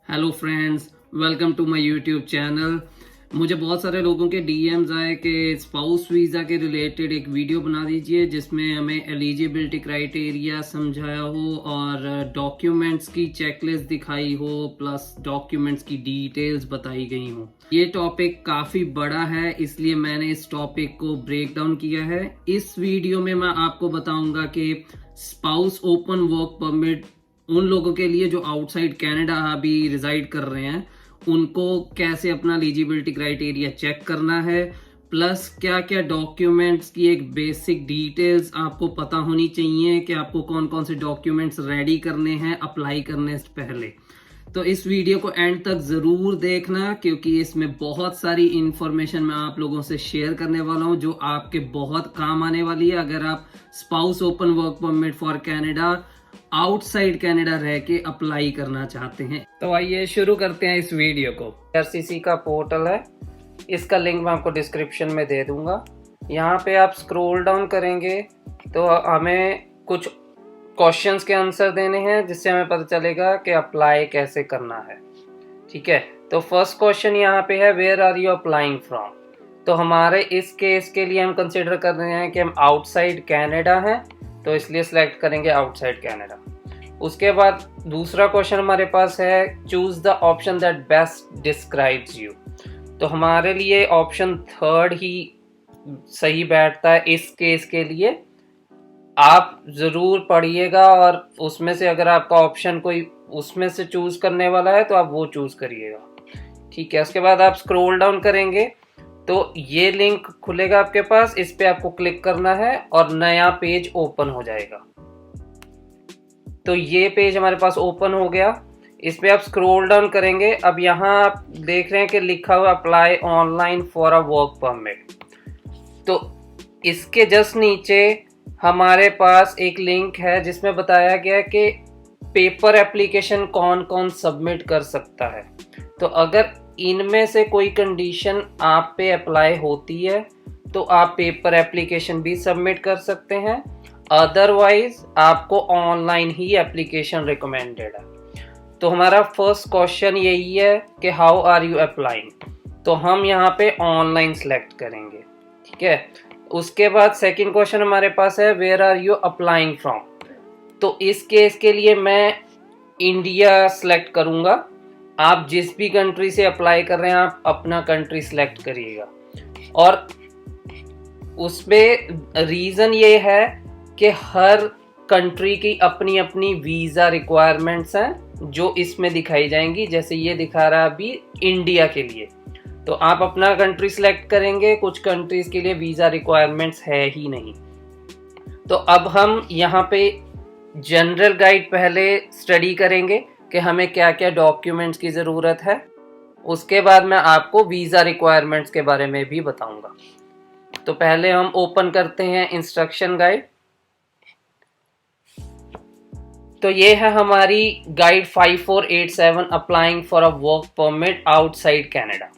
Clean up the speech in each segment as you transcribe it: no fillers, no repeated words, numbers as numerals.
Hello friends, welcome to my YouTube channel. मुझे बहुत सारे लोगों के डीएम्स आए कि स्पाउस वीज़ा के रिलेटेड एक वीडियो बना दीजिए जिसमें हमें एलिजिबिलिटी क्राइटेरिया समझाया हो और डॉक्यूमेंट्स की चेकलिस्ट दिखाई हो, प्लस डॉक्यूमेंट्स की डिटेल्स बताई गई हो। ये टॉपिक काफ़ी बड़ा है, इसलिए मैंने इस टॉपिक को ब्रेक डाउन किया है। इस वीडियो में मैं आपको बताऊंगा कि स्पाउस ओपन वर्क परमिट उन लोगों के लिए जो आउटसाइड कनाडा अभी रिजाइड कर रहे हैं, उनको कैसे अपना एलिजिबिलिटी क्राइटेरिया चेक करना है, प्लस क्या क्या डॉक्यूमेंट्स की एक बेसिक डिटेल्स आपको पता होनी चाहिए कि आपको कौन कौन से डॉक्यूमेंट्स रेडी करने हैं अप्लाई करने से पहले। तो इस वीडियो को एंड तक ज़रूर देखना, क्योंकि इसमें बहुत सारी इंफॉर्मेशन मैं आप लोगों से शेयर करने वाला हूं जो आपके बहुत काम आने वाली है अगर आप spouse open work permit for Canada outside Canada रह के अप्लाई करना चाहते हैं। तो आइए शुरू करते हैं इस वीडियो को। आरसीसी का पोर्टल है, इसका लिंक मैं आपको डिस्क्रिप्शन में दे दूंगा। यहाँ पे आप स्क्रॉल डाउन करेंगे तो हमें कुछ क्वेश्चंस के आंसर देने हैं जिससे हमें पता चलेगा कि अप्लाई कैसे करना है। ठीक है, तो फर्स्ट क्वेश्चन यहाँ पे है, where are you applying from. तो हमारे इस केस के लिए हम कंसिडर कर रहे हैं कि हम आउटसाइड कनाडा हैं, तो इसलिए सिलेक्ट करेंगे आउटसाइड कनाडा। उसके बाद दूसरा क्वेश्चन हमारे पास है, choose the option that best describes you. तो हमारे लिए ऑप्शन थर्ड ही सही बैठता है इस केस के लिए। आप ज़रूर पढ़िएगा और उसमें से अगर आपका ऑप्शन कोई उसमें से चूज़ करने वाला है तो आप वो चूज़ करिएगा। ठीक है, उसके बाद आप स्क्रॉल डाउन करेंगे तो ये लिंक खुलेगा आपके पास, इस पे आपको क्लिक करना है और नया पेज ओपन हो जाएगा। तो ये पेज हमारे पास ओपन हो गया, इस पे आप स्क्रॉल डाउन करेंगे। अब यहाँ आप देख रहे हैं कि लिखा हुआ apply online for a work permit. तो इसके जस्ट नीचे हमारे पास एक लिंक है जिसमें बताया गया है कि पेपर एप्लीकेशन कौन कौन सबमिट कर सकता है। तो अगर इनमें से कोई कंडीशन आप पे अप्लाई होती है तो आप पेपर एप्लीकेशन भी सबमिट कर सकते हैं, अदरवाइज आपको ऑनलाइन ही एप्लीकेशन रिकमेंडेड है। तो हमारा फर्स्ट क्वेश्चन यही है कि हाउ आर यू अप्लाइंग, तो हम यहाँ पे ऑनलाइन सेलेक्ट करेंगे। ठीक है, उसके बाद सेकंड क्वेश्चन हमारे पास है, where are you applying from. तो इस केस के लिए मैं इंडिया सेलेक्ट करूँगा। आप जिस भी कंट्री से अप्लाई कर रहे हैं आप अपना कंट्री सेलेक्ट करिएगा, और उसमें रीज़न ये है कि हर कंट्री की अपनी अपनी वीज़ा रिक्वायरमेंट्स हैं जो इसमें दिखाई जाएंगी। जैसे ये दिखा रहा है अभी इंडिया के लिए, तो आप अपना कंट्री सेलेक्ट करेंगे। कुछ कंट्रीज के लिए वीज़ा रिक्वायरमेंट्स है ही नहीं। तो अब हम यहाँ पे जनरल गाइड पहले स्टडी करेंगे कि हमें क्या क्या डॉक्यूमेंट्स की ज़रूरत है, उसके बाद मैं आपको वीज़ा रिक्वायरमेंट्स के बारे में भी बताऊंगा। तो पहले हम ओपन करते हैं इंस्ट्रक्शन गाइड। तो ये है हमारी guide 5487 applying for a work permit outside Canada.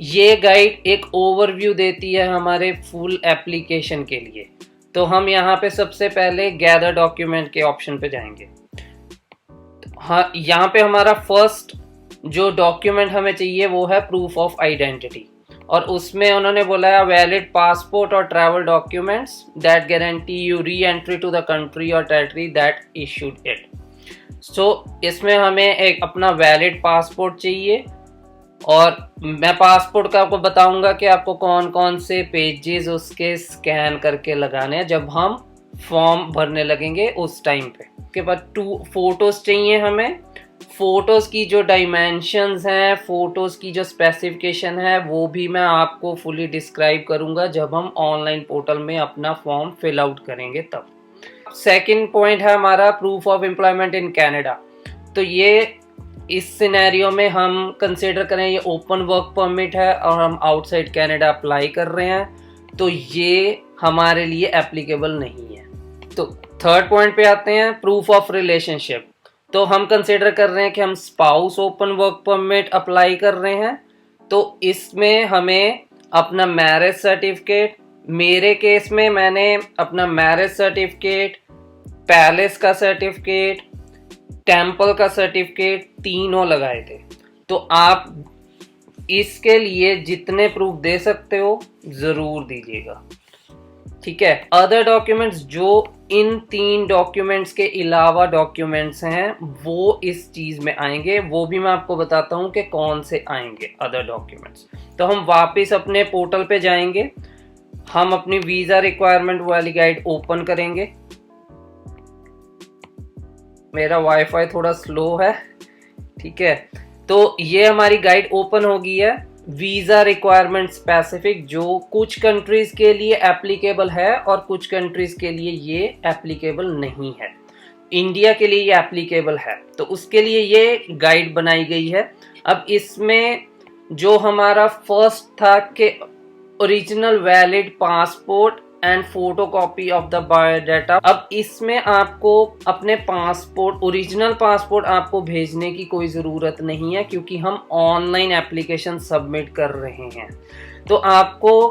ये गाइड एक ओवरव्यू देती है हमारे फुल एप्लीकेशन के लिए। तो हम यहाँ पे सबसे पहले गैदर डॉक्यूमेंट के ऑप्शन पे जाएंगे। हाँ, यहाँ पे हमारा फर्स्ट जो डॉक्यूमेंट हमें चाहिए वो है प्रूफ ऑफ आइडेंटिटी, और उसमें उन्होंने बोला है वैलिड पासपोर्ट और travel documents that guarantee you re entry to the country और territory that issued it. So इसमें हमें एक अपना वैलिड पासपोर्ट चाहिए, और मैं पासपोर्ट का आपको बताऊंगा कि आपको कौन कौन से पेजेस उसके स्कैन करके लगाने हैं जब हम फॉर्म भरने लगेंगे उस टाइम पे। उसके बाद 2 फोटोज़ चाहिए हमें। फ़ोटोज़ की जो डायमेंशंस हैं, फ़ोटोज़ की जो स्पेसिफिकेशन है, वो भी मैं आपको फुली डिस्क्राइब करूंगा जब हम ऑनलाइन पोर्टल में अपना फॉर्म फिल आउट करेंगे तब। सेकंड पॉइंट है हमारा proof of employment in Canada. तो ये इस सिनेरियो में हम कंसिडर करें ये ओपन वर्क परमिट है और हम आउटसाइड कनाडा अप्लाई कर रहे हैं, तो ये हमारे लिए एप्लीकेबल नहीं है। तो थर्ड पॉइंट पे आते हैं, प्रूफ ऑफ रिलेशनशिप। तो हम कंसिडर कर रहे हैं कि हम spouse open work permit apply कर रहे हैं, तो इसमें हमें अपना मैरिज सर्टिफिकेट, मेरे केस में मैंने अपना मैरिज सर्टिफिकेट, पैलेस का सर्टिफिकेट, टेम्पल का सर्टिफिकेट, तीनों लगाए थे। तो आप इसके लिए जितने प्रूफ दे सकते हो जरूर दीजिएगा, ठीक है। अदर डॉक्यूमेंट्स जो इन 3 डॉक्यूमेंट्स के अलावा डॉक्यूमेंट्स हैं वो इस चीज में आएंगे, वो भी मैं आपको बताता हूं कि कौन से आएंगे अदर डॉक्यूमेंट्स। तो हम वापस अपने पोर्टल पे जाएंगे, हम अपनी वीजा रिक्वायरमेंट वाली गाइड ओपन करेंगे। मेरा वाईफाई थोड़ा स्लो है, ठीक है। तो ये हमारी गाइड ओपन हो गई है, वीजा रिक्वायरमेंट स्पेसिफिक, जो कुछ कंट्रीज के लिए एप्लीकेबल है और कुछ कंट्रीज के लिए ये एप्लीकेबल नहीं है। इंडिया के लिए ये एप्लीकेबल है, तो उसके लिए ये गाइड बनाई गई है। अब इसमें जो हमारा फर्स्ट था कि original valid passport and photocopy of the biodata, अब इसमें आपको अपने पासपोर्ट, ओरिजिनल पासपोर्ट आपको भेजने की कोई ज़रूरत नहीं है क्योंकि हम ऑनलाइन एप्लीकेशन सबमिट कर रहे हैं। तो आपको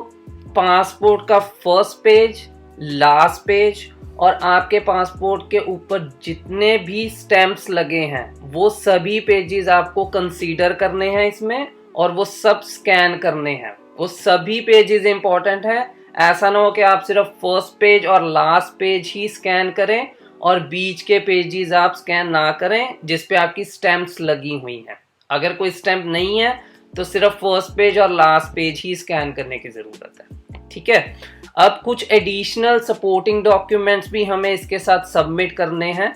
पासपोर्ट का फर्स्ट पेज, लास्ट पेज और आपके पासपोर्ट के ऊपर जितने भी स्टैम्प्स लगे हैं वो सभी पेजेस आपको कंसीडर करने हैं इसमें, और वो सब स्कैन करने हैं। वो सभी पेजेस इंपॉर्टेंट है। ऐसा ना हो कि आप सिर्फ फर्स्ट पेज और लास्ट पेज ही स्कैन करें और बीच के पेजेस आप स्कैन ना करें जिस पे आपकी स्टैम्प्स लगी हुई हैं। अगर कोई स्टैम्प नहीं है तो सिर्फ फर्स्ट पेज और लास्ट पेज ही स्कैन करने की ज़रूरत है, ठीक है। अब कुछ एडिशनल सपोर्टिंग डॉक्यूमेंट्स भी हमें इसके साथ सबमिट करने हैं।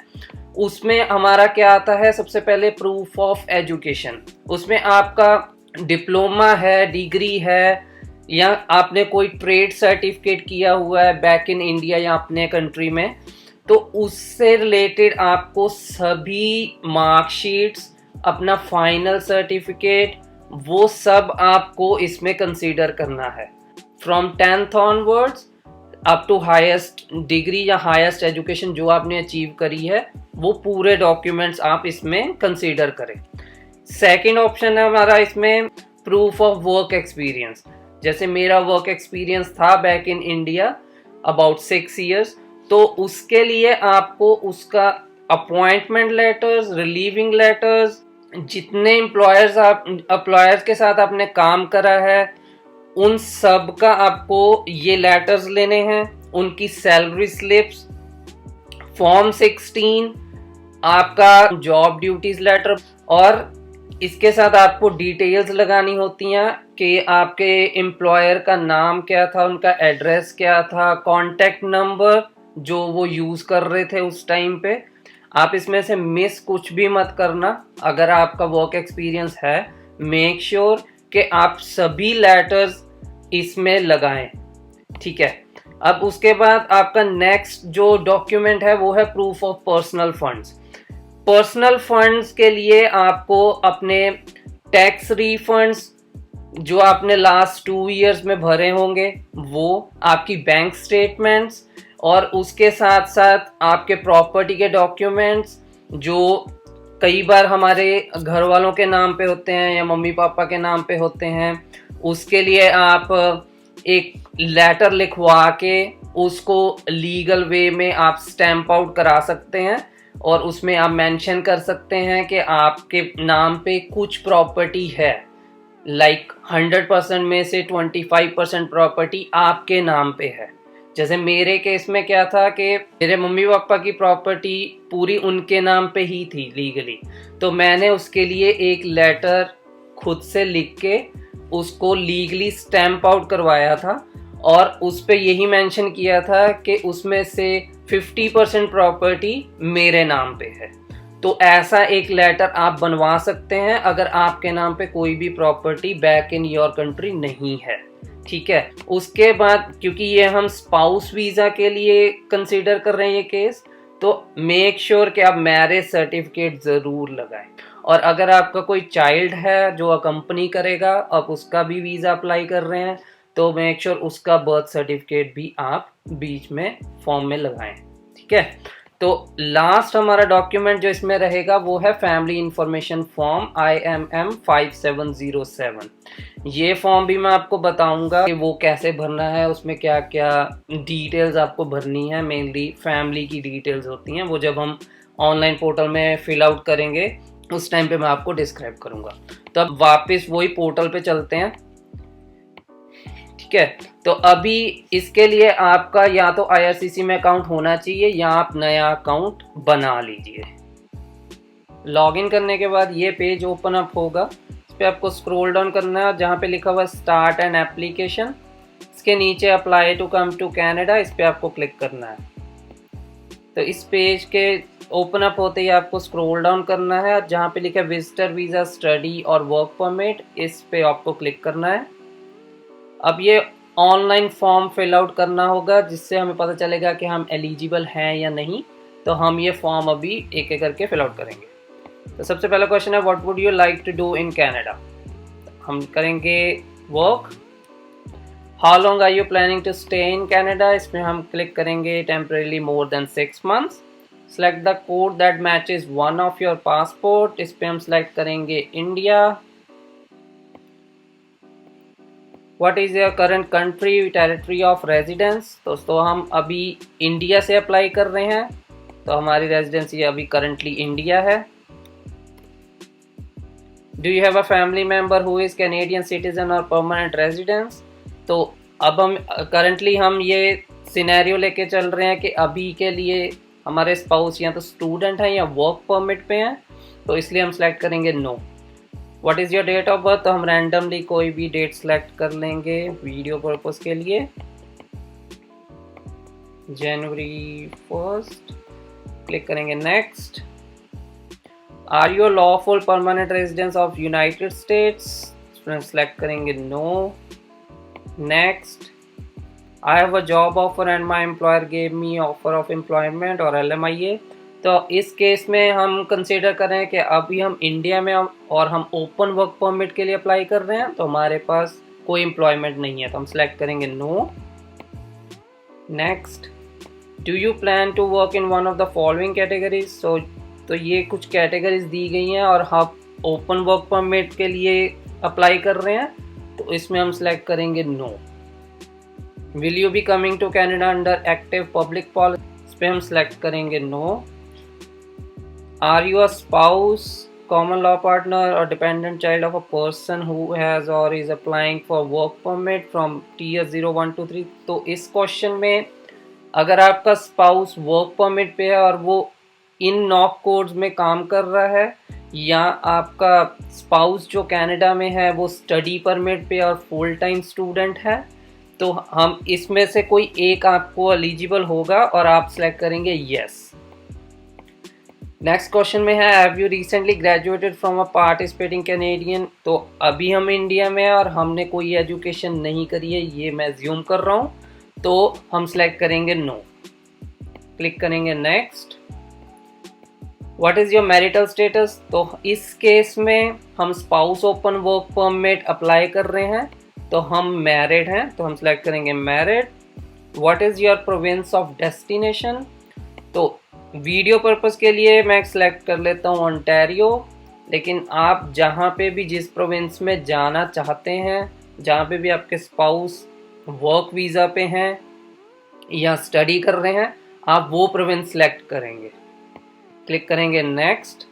उसमें हमारा क्या आता है, सबसे पहले प्रूफ ऑफ एजुकेशन। उसमें आपका डिप्लोमा है, डिग्री है, या आपने कोई ट्रेड सर्टिफिकेट किया हुआ है बैक इन इंडिया या अपने कंट्री में, तो उससे रिलेटेड आपको सभी मार्कशीट्स, अपना फाइनल सर्टिफिकेट, वो सब आपको इसमें कंसीडर करना है। From 10th onwards up to highest degree या हाईएस्ट एजुकेशन जो आपने अचीव करी है, वो पूरे डॉक्यूमेंट्स आप इसमें कंसीडर करें। सेकेंड ऑप्शन है हमारा इसमें प्रूफ ऑफ वर्क एक्सपीरियंस। जैसे मेरा वर्क एक्सपीरियंस था back in India about 6 years, तो उसके लिए आपको उसका अपॉइंटमेंट लेटर्स, रिलीविंग लेटर्स, जितने एम्प्लॉयर्स के साथ आपने काम करा है उन सब का आपको ये लेटर्स लेने हैं, उनकी सैलरी स्लिप्स, फॉर्म 16, आपका जॉब ड्यूटीज लेटर, और इसके साथ आपको डिटेल्स लगानी होती हैं कि आपके एम्प्लॉयर का नाम क्या था, उनका एड्रेस क्या था, कॉन्टैक्ट नंबर जो वो यूज़ कर रहे थे उस टाइम पे। आप इसमें से मिस कुछ भी मत करना। अगर आपका वर्क एक्सपीरियंस है, मेक श्योर कि आप सभी लेटर्स इसमें लगाएं, ठीक है। अब उसके बाद आपका नेक्स्ट जो डॉक्यूमेंट है वो है proof of personal funds. Personal funds के लिए आपको अपने टैक्स रिफंड्स जो आपने लास्ट 2 years में भरे होंगे वो, आपकी बैंक स्टेटमेंट्स, और उसके साथ साथ आपके प्रॉपर्टी के डॉक्यूमेंट्स जो कई बार हमारे घर वालों के नाम पे होते हैं या मम्मी पापा के नाम पे होते हैं, उसके लिए आप एक लेटर लिखवा के उसको लीगल वे में आप स्टैम्प आउट करा सकते हैं और उसमें आप मेंशन कर सकते हैं कि आपके नाम पे कुछ प्रॉपर्टी है, लाइक 100% में से 25% प्रॉपर्टी आपके नाम पे है। जैसे मेरे केस में क्या था कि मेरे मम्मी पापा की प्रॉपर्टी पूरी उनके नाम पे ही थी लीगली, तो मैंने उसके लिए एक लेटर खुद से लिख के उसको लीगली स्टैम्प आउट करवाया था और उस पे यही मेंशन किया था कि उसमें से 50% प्रॉपर्टी मेरे नाम पे है। तो ऐसा एक लेटर आप बनवा सकते हैं अगर आपके नाम पे कोई भी property back in your country नहीं है, ठीक है। उसके बाद क्योंकि ये हम स्पाउस वीज़ा के लिए कंसीडर कर रहे हैं ये केस, तो मेक श्योर कि आप मैरिज सर्टिफिकेट ज़रूर लगाएं। और अगर आपका कोई चाइल्ड है जो अकम्पनी करेगा, आप उसका भी वीज़ा अप्लाई कर रहे हैं, तो मेक श्योर उसका बर्थ सर्टिफिकेट भी आप बीच में फॉर्म में लगाएं, ठीक है। तो लास्ट हमारा डॉक्यूमेंट जो इसमें रहेगा वो है फैमिली इंफॉर्मेशन फॉर्म IMM 5707। ये फॉर्म भी मैं आपको बताऊंगा कि वो कैसे भरना है, उसमें क्या क्या डिटेल्स आपको भरनी है। मेनली फैमिली की डिटेल्स होती हैं, वो जब हम ऑनलाइन पोर्टल में फिल आउट करेंगे उस टाइम पे मैं आपको डिस्क्राइब करूंगा। तो अब वापस वही पोर्टल पे चलते हैं, ठीक है। तो अभी इसके लिए आपका या तो IRCC में अकाउंट होना चाहिए या आप नया अकाउंट बना लीजिए। लॉगिन करने के बाद ये पेज ओपन अप होगा, इस पर आपको स्क्रॉल डाउन करना है, जहाँ पे लिखा हुआ स्टार्ट एन एप्लीकेशन, इसके नीचे apply to come to Canada, इस पर आपको क्लिक करना है। तो इस पेज के ओपन अप होते ही आपको स्क्रॉल डाउन करना है, जहाँ पे लिखा है विजिटर वीज़ा, स्टडी और वर्क परमिट, इस पे आपको क्लिक करना है। अब ये ऑनलाइन फॉर्म फिल आउट करना होगा, जिससे हमें पता चलेगा कि हम एलिजिबल हैं या नहीं। तो हम ये फॉर्म अभी एक एक करके फिल आउट करेंगे। तो सबसे पहला क्वेश्चन है what would you like to do in Canada. हम करेंगे work. How long are you planning to stay in Canada, इसमें हम क्लिक करेंगे temporarily more than 6 months। Select the code that matches one of your passport, इस पर हम select करेंगे India. What is your current country territory of residence, दोस्तों हम अभी इंडिया से अप्लाई कर रहे हैं, तो हमारी रेजिडेंसी अभी करंटली इंडिया है। Do you have a family member who is Canadian citizen और परमानेंट रेजिडेंस। तो अब हम करंटली हम ये सिनेरियो लेके चल रहे हैं कि अभी के लिए हमारे स्पाउस या तो स्टूडेंट हैं या वर्क परमिट पे हैं, तो इसलिए हम सेलेक्ट करेंगे no. What is your date of birth, तो हम रैंडमली कोई भी डेट सेलेक्ट कर लेंगे वीडियो पर्पस के लिए। January 1st, क्लिक करेंगे next. Are you lawful permanent residence of United States, select करेंगे no. Next. I have a job offer and my employer gave me offer of employment और LMIA। तो इस case में हम consider कर रहे हैं कि अभी हम इंडिया में और हम ओपन वर्क परमिट के लिए अप्लाई कर रहे हैं, तो हमारे पास कोई एम्प्लॉयमेंट नहीं है, तो हम सेलेक्ट करेंगे no. Next. Do you plan to work in one of the following categories, तो ये कुछ कैटेगरीज दी गई हैं और हम ओपन वर्क परमिट के लिए अप्लाई कर रहे हैं, तो इसमें हम सेलेक्ट करेंगे no. Will you be coming to Canada under active public policy, इस पर हम सेलेक्ट करेंगे no. Are you a spouse, common law partner or dependent child of a person who has or is applying for work permit from tier 0, 1, 2, 3। तो इस question में अगर आपका spouse work permit पे है और वो इन नॉक कोड्स में काम कर रहा है, या आपका स्पाउस जो कनाडा में है वो स्टडी परमिट पे और फुल टाइम स्टूडेंट है, तो हम इसमें से कोई एक आपको एलिजिबल होगा और आप सेलेक्ट करेंगे यस। नेक्स्ट क्वेश्चन में है have you recently graduated from a participating Canadian. तो अभी हम इंडिया में हैं और हमने कोई एजुकेशन नहीं करी है, ये मैं अज्यूम कर रहा हूँ, तो हम सेलेक्ट करेंगे नो। क्लिक करेंगे next. What is your marital status, तो इस केस में हम spouse open work permit apply कर रहे हैं, तो हम मैरिड हैं, तो हम सेलेक्ट करेंगे married. What is your province of destination, तो वीडियो पर्पस के लिए मैं सेलेक्ट कर लेता हूँ ओंटारियो, लेकिन आप जहाँ पे भी जिस प्रोविंस में जाना चाहते हैं, जहाँ पे भी आपके स्पाउस वर्क वीज़ा पे हैं या स्टडी कर रहे हैं, आप वो प्रोविंस सेलेक्ट करेंगे। क्लिक करेंगे नेक्स्ट।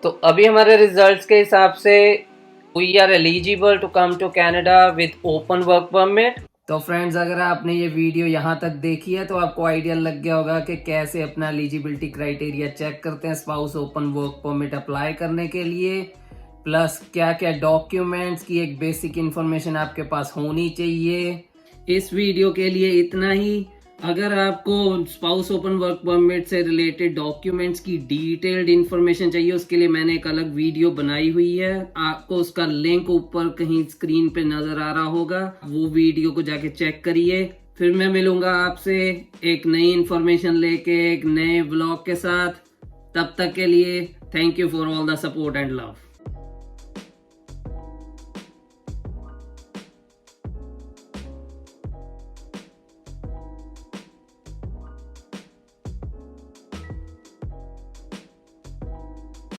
तो अभी हमारे रिजल्ट्स के हिसाब से we are eligible to come to Canada with open work permit. तो फ्रेंड्स, अगर आपने ये वीडियो यहाँ तक देखी है तो आपको आइडिया लग गया होगा कि कैसे अपना एलिजिबिलिटी क्राइटेरिया चेक करते हैं spouse open work permit apply करने के लिए, प्लस क्या क्या डॉक्यूमेंट्स की एक बेसिक इन्फॉर्मेशन आपके पास होनी चाहिए। इस वीडियो के लिए इतना ही। अगर आपको स्पाउस ओपन वर्क परमिट से रिलेटेड डॉक्यूमेंट्स की डिटेल्ड इन्फॉर्मेशन चाहिए, उसके लिए मैंने एक अलग वीडियो बनाई हुई है, आपको उसका लिंक ऊपर कहीं स्क्रीन पे नजर आ रहा होगा, वो वीडियो को जाके चेक करिए। फिर मैं मिलूंगा आपसे एक नई इन्फॉर्मेशन लेके एक नए ब्लॉग के साथ। तब तक के लिए thank you for all the support and love.